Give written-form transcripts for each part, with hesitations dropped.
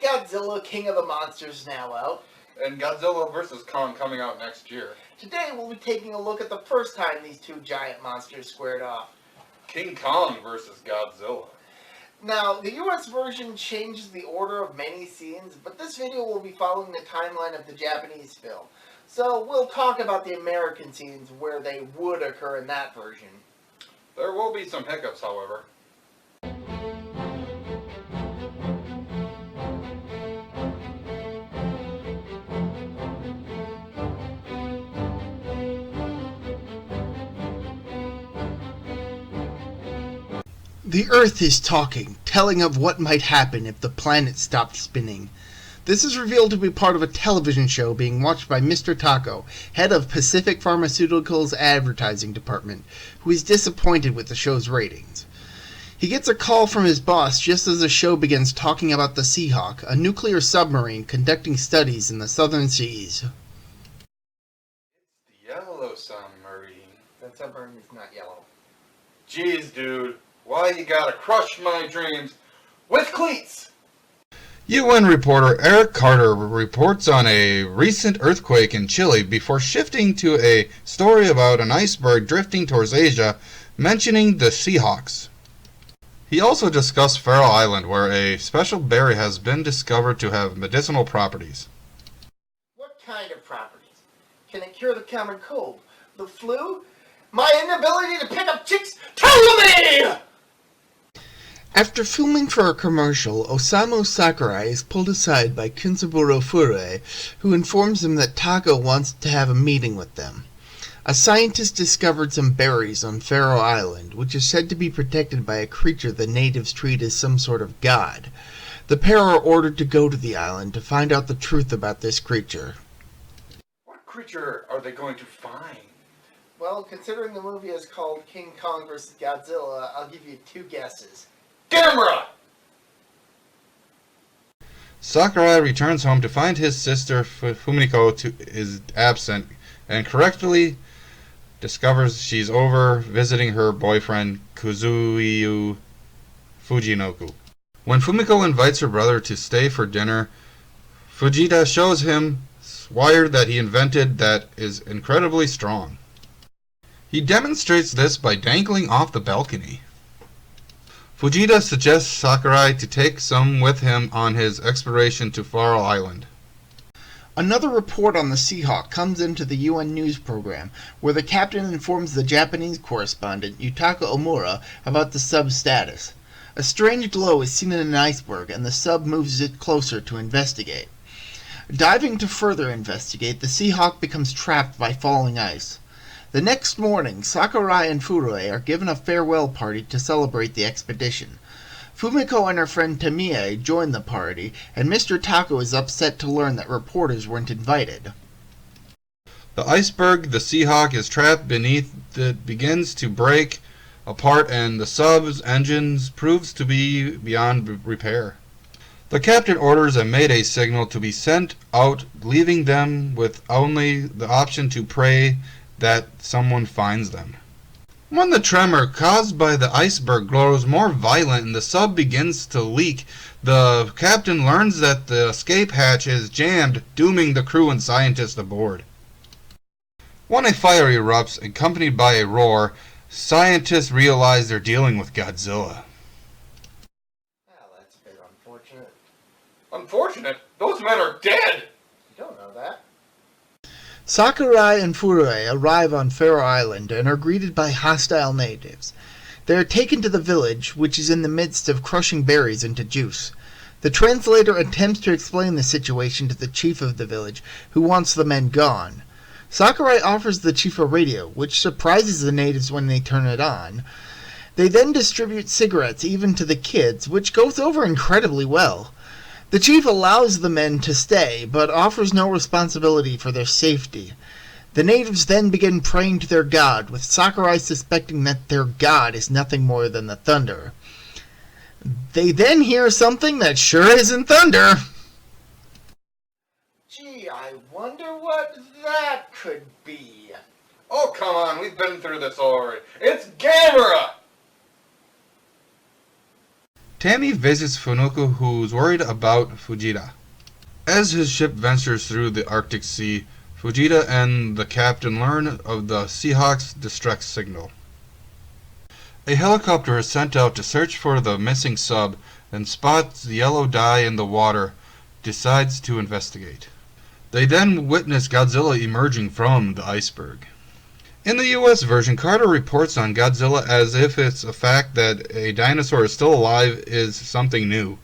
Godzilla, King of the Monsters now out. And Godzilla vs. Kong coming out next year. Today we'll be taking a look at the first time these two giant monsters squared off. King Kong vs. Godzilla. Now, the US version changes the order of many scenes, but this video will be following the timeline of the Japanese film. So we'll talk about the American scenes where they would occur in that version. There will be some hiccups, however. The Earth is talking, telling of what might happen if the planet stopped spinning. This is revealed to be part of a television show being watched by Mr. Taco, head of Pacific Pharmaceuticals' advertising department, who is disappointed with the show's ratings. He gets a call from his boss just as the show begins talking about the Seahawk, a nuclear submarine conducting studies in the southern seas. It's the yellow submarine. That submarine is not yellow. Jeez, dude. Why you gotta crush my dreams with cleats? UN reporter Eric Carter reports on a recent earthquake in Chile before shifting to a story about an iceberg drifting towards Asia, mentioning the Seahawks. He also discussed Faroe Island, where a special berry has been discovered to have medicinal properties. What kind of properties? Can it cure the common cold? The flu? My inability to pick up chicks? Tell me! After filming for a commercial, Osamu Sakurai is pulled aside by Kenzaburo Furue, who informs him that Taco wants to have a meeting with them. A scientist discovered some berries on Faroe Island, which is said to be protected by a creature the natives treat as some sort of god. The pair are ordered to go to the island to find out the truth about this creature. What creature are they going to find? Well, considering the movie is called King Kong vs. Godzilla, I'll give you two guesses. Gamera! Sakurai returns home to find his sister Fumiko is absent and correctly discovers she's over visiting her boyfriend Kazuyu Fujinoku. When Fumiko invites her brother to stay for dinner, Fujita shows him wire that he invented that is incredibly strong. He demonstrates this by dangling off the balcony. Fujita suggests Sakurai to take some with him on his exploration to Faroe Island. Another report on the Seahawk comes into the UN news program, where the captain informs the Japanese correspondent, Yutaka Omura, about the sub's status. A strange glow is seen in an iceberg, and the sub moves it closer to investigate. Diving to further investigate, the Seahawk becomes trapped by falling ice. The next morning, Sakurai and Furue are given a farewell party to celebrate the expedition. Fumiko and her friend Tamie join the party, and Mr. Taco is upset to learn that reporters weren't invited. The iceberg the Seahawk is trapped beneath begins to break apart, and the sub's engines proves to be beyond repair. The captain orders a mayday signal to be sent out, leaving them with only the option to pray that someone finds them. When the tremor caused by the iceberg grows more violent and the sub begins to leak, the captain learns that the escape hatch is jammed, dooming the crew and scientists aboard. When a fire erupts, accompanied by a roar, scientists realize they're dealing with Godzilla. Well, that's a bit unfortunate. Unfortunate? Those men are dead! You don't know that. Sakurai and Furue arrive on Faroe Island and are greeted by hostile natives. They are taken to the village, which is in the midst of crushing berries into juice. The translator attempts to explain the situation to the chief of the village, who wants the men gone. Sakurai offers the chief a radio, which surprises the natives when they turn it on. They then distribute cigarettes even to the kids, which goes over incredibly well. The chief allows the men to stay, but offers no responsibility for their safety. The natives then begin praying to their god, with Sakurai suspecting that their god is nothing more than the thunder. They then hear something that sure isn't thunder. Gee, I wonder what that could be. Oh, come on, we've been through this already. It's Gamera! Tammy visits Funoko, who's worried about Fujita. As his ship ventures through the Arctic Sea, Fujita and the captain learn of the Seahawk's distress signal. A helicopter is sent out to search for the missing sub and spots the yellow dye in the water, decides to investigate. They then witness Godzilla emerging from the iceberg. In the US version, Carter reports on Godzilla as if it's a fact that a dinosaur is still alive is something new.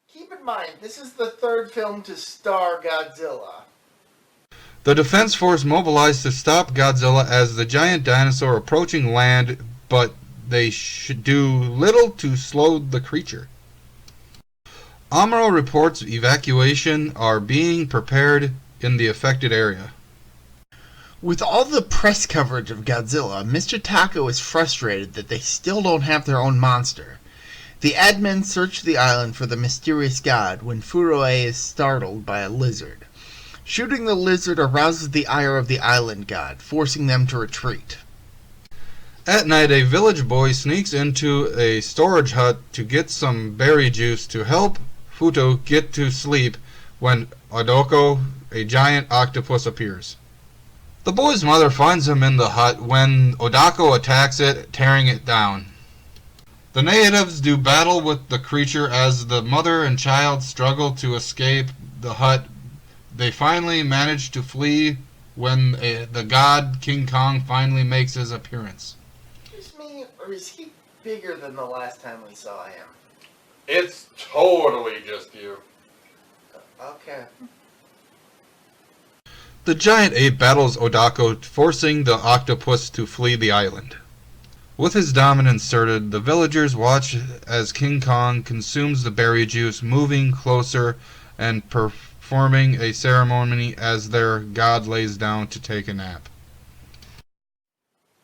Keep in mind, this is the third film to star Godzilla. The Defense Force mobilized to stop Godzilla as the giant dinosaur approaching land, but they should do little to slow the creature. Amuro reports evacuation are being prepared in the affected area. With all the press coverage of Godzilla, Mr. Tako is frustrated that they still don't have their own monster. The admin search the island for the mysterious god when Furue is startled by a lizard. Shooting the lizard arouses the ire of the island god, forcing them to retreat. At night, a village boy sneaks into a storage hut to get some berry juice to help Futo get to sleep when Odoko, a giant octopus, appears. The boy's mother finds him in the hut when Odako attacks it, tearing it down. The natives do battle with the creature as the mother and child struggle to escape the hut. They finally manage to flee when the god King Kong finally makes his appearance. Just me, or is he bigger than the last time we saw him? It's totally just you. Okay. The giant ape battles Odako, forcing the octopus to flee the island. With his dominance asserted, the villagers watch as King Kong consumes the berry juice, moving closer and performing a ceremony as their god lays down to take a nap.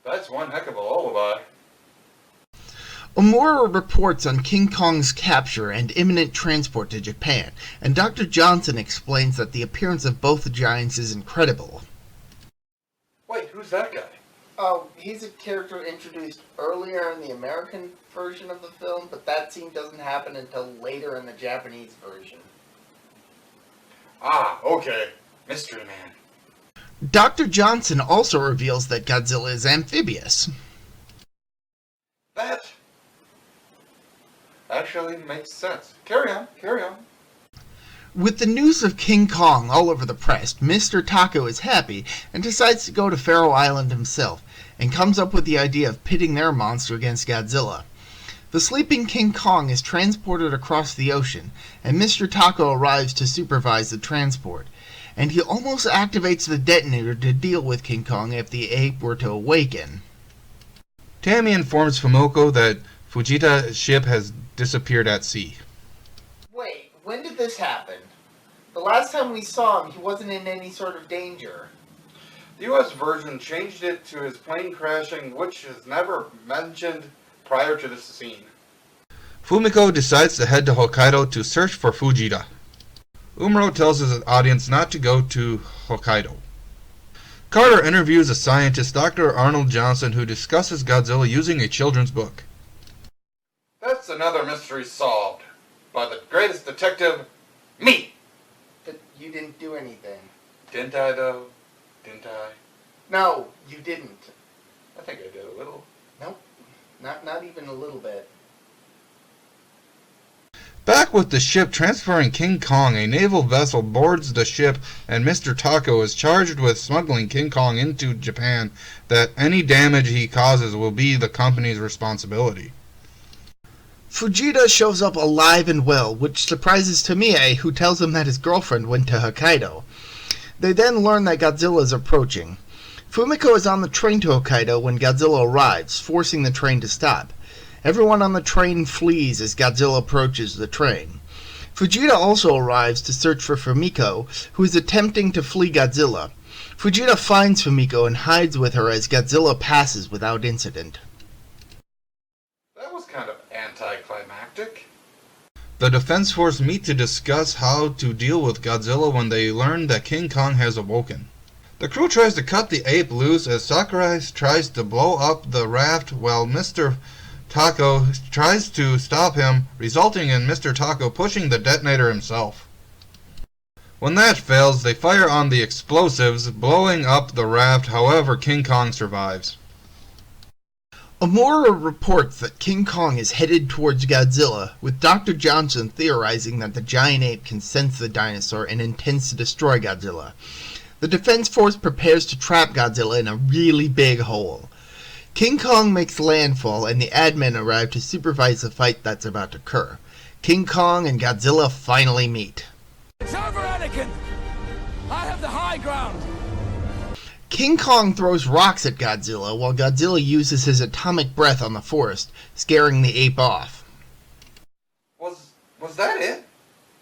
That's one heck of a lullaby. Omura reports on King Kong's capture and imminent transport to Japan, and Dr. Johnson explains that the appearance of both giants is incredible. Wait, who's that guy? Oh, he's a character introduced earlier in the American version of the film, but that scene doesn't happen until later in the Japanese version. Ah, okay. Mystery Man. Dr. Johnson also reveals that Godzilla is amphibious. That actually makes sense. Carry on, carry on. With the news of King Kong all over the press, Mr. Tako is happy and decides to go to Faroe Island himself, and comes up with the idea of pitting their monster against Godzilla. The sleeping King Kong is transported across the ocean, and Mr. Tako arrives to supervise the transport, and he almost activates the detonator to deal with King Kong if the ape were to awaken. Tammy informs Fumoko that Fujita's ship has disappeared at sea. Wait, when did this happen? The last time we saw him, he wasn't in any sort of danger. The US version changed it to his plane crashing, which is never mentioned prior to this scene. Fumiko decides to head to Hokkaido to search for Fujita. Umuro tells his audience not to go to Hokkaido. Carter interviews a scientist, Dr. Arnold Johnson, who discusses Godzilla using a children's book. That's another mystery solved by the greatest detective, me! But you didn't do anything. Didn't I, though? Didn't I? No, you didn't. I think I did a little. Nope, not even a little bit. Back with the ship transferring King Kong, a naval vessel boards the ship, and Mr. Tako is charged with smuggling King Kong into Japan, that any damage he causes will be the company's responsibility. Fujita shows up alive and well, which surprises Tomie, who tells him that his girlfriend went to Hokkaido. They then learn that Godzilla is approaching. Fumiko is on the train to Hokkaido when Godzilla arrives, forcing the train to stop. Everyone on the train flees as Godzilla approaches the train. Fujita also arrives to search for Fumiko, who is attempting to flee Godzilla. Fujita finds Fumiko and hides with her as Godzilla passes without incident. That was kind of anticlimactic. The Defense Force meet to discuss how to deal with Godzilla when they learn that King Kong has awoken. The crew tries to cut the ape loose as Sakurai tries to blow up the raft while Mr. Taco tries to stop him, resulting in Mr. Taco pushing the detonator himself. When that fails, they fire on the explosives, blowing up the raft. However, King Kong survives. Amora reports that King Kong is headed towards Godzilla, with Dr. Johnson theorizing that the giant ape can sense the dinosaur and intends to destroy Godzilla. The Defense Force prepares to trap Godzilla in a really big hole. King Kong makes landfall and the admin arrive to supervise the fight that's about to occur. King Kong and Godzilla finally meet. It's over, Anakin! I have the high ground! King Kong throws rocks at Godzilla while Godzilla uses his atomic breath on the forest, scaring the ape off. Was that it?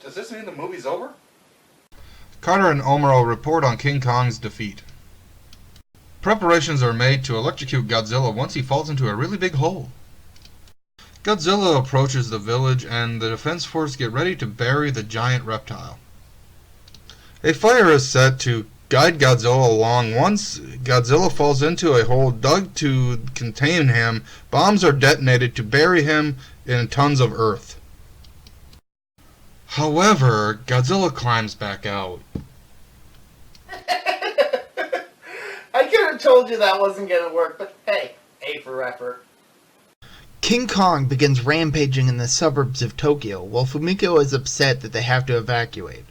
Does this mean the movie's over? Carter and Omuro report on King Kong's defeat. Preparations are made to electrocute Godzilla once he falls into a really big hole. Godzilla approaches the village and the Defense Force get ready to bury the giant reptile. A fire is set to guide Godzilla along. Once Godzilla falls into a hole dug to contain him, bombs are detonated to bury him in tons of earth. However, Godzilla climbs back out. I could have told you that wasn't going to work, but hey, A for effort. King Kong begins rampaging in the suburbs of Tokyo, while Fumiko is upset that they have to evacuate.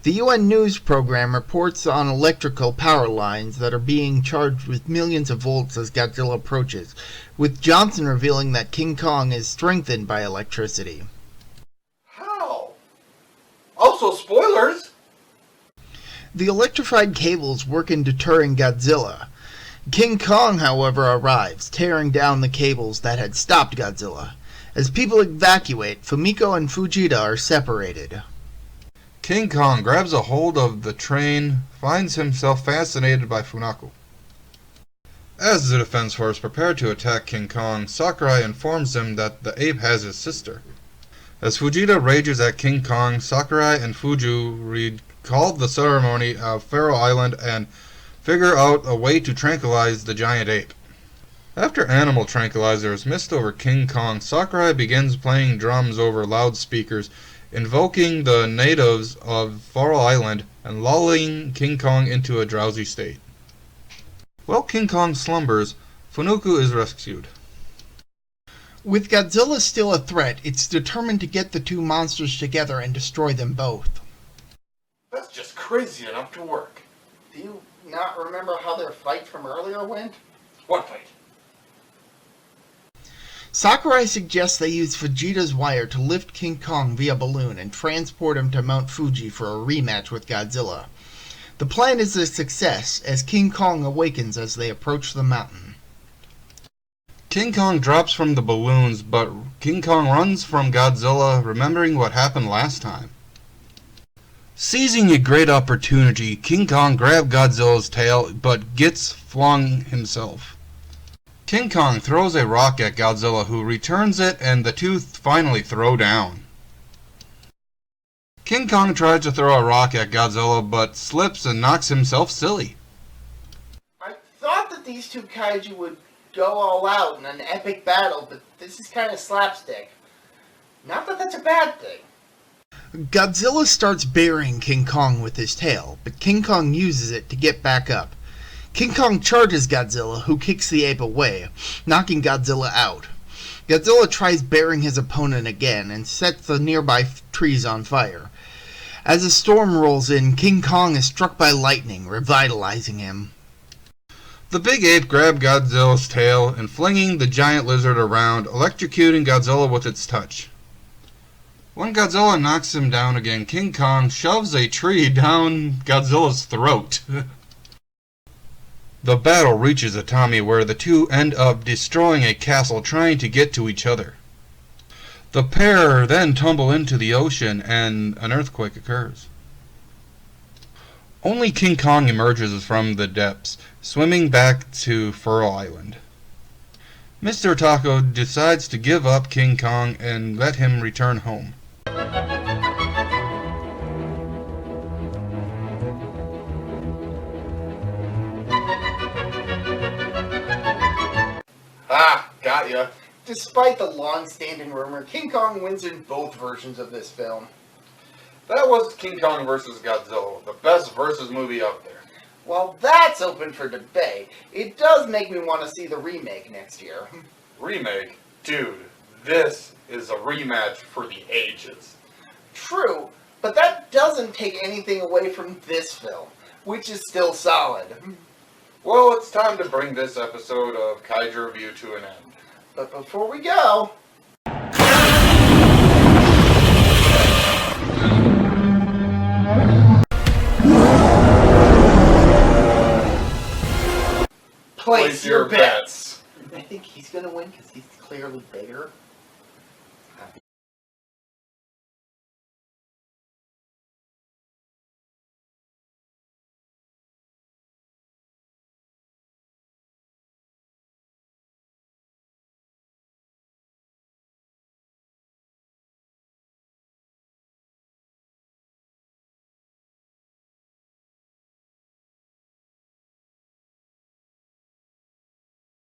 The UN news program reports on electrical power lines that are being charged with millions of volts as Godzilla approaches, with Johnson revealing that King Kong is strengthened by electricity. How? Also, spoilers! The electrified cables work in deterring Godzilla. King Kong, however, arrives, tearing down the cables that had stopped Godzilla. As people evacuate, Fumiko and Fujita are separated. King Kong grabs a hold of the train, finds himself fascinated by Funako. As the Defense Force prepare to attack King Kong, Sakurai informs him that the ape has his sister. As Fujita rages at King Kong, Sakurai and Fuju recall the ceremony of Faro Island and figure out a way to tranquilize the giant ape. After animal tranquilizers mist over King Kong, Sakurai begins playing drums over loudspeakers, invoking the natives of Faro Island and lulling King Kong into a drowsy state. While King Kong slumbers, Funuku is rescued. With Godzilla still a threat, it's determined to get the two monsters together and destroy them both. That's just crazy enough to work. Do you not remember how their fight from earlier went? What fight? Sakurai suggests they use Fujita's wire to lift King Kong via balloon and transport him to Mount Fuji for a rematch with Godzilla. The plan is a success, as King Kong awakens as they approach the mountain. King Kong drops from the balloons, but King Kong runs from Godzilla, remembering what happened last time. Seizing a great opportunity, King Kong grabs Godzilla's tail, but gets flung himself. King Kong throws a rock at Godzilla, who returns it, and the two finally throw down. King Kong tries to throw a rock at Godzilla, but slips and knocks himself silly. I thought that these two kaiju would go all out in an epic battle, but this is kind of slapstick. Not that that's a bad thing. Godzilla starts burying King Kong with his tail, but King Kong uses it to get back up. King Kong charges Godzilla, who kicks the ape away, knocking Godzilla out. Godzilla tries burying his opponent again and sets the nearby trees on fire. As a storm rolls in, King Kong is struck by lightning, revitalizing him. The big ape grabs Godzilla's tail and flinging the giant lizard around, electrocuting Godzilla with its touch. When Godzilla knocks him down again, King Kong shoves a tree down Godzilla's throat. The battle reaches Atami, where the two end up destroying a castle trying to get to each other. The pair then tumble into the ocean and an earthquake occurs. Only King Kong emerges from the depths, swimming back to Faro Island. Mr. Taco decides to give up King Kong and let him return home. Ah, got ya. Despite the long-standing rumor, King Kong wins in both versions of this film. That was King Kong vs. Godzilla, the best versus movie out there. While that's open for debate, it does make me want to see the remake next year. Remake? Dude, this is a rematch for the ages. True, but that doesn't take anything away from this film, which is still solid. Well, it's time to bring this episode of Kaiju Review to an end. But before we go... Place your bets. I think he's gonna win because he's clearly bigger.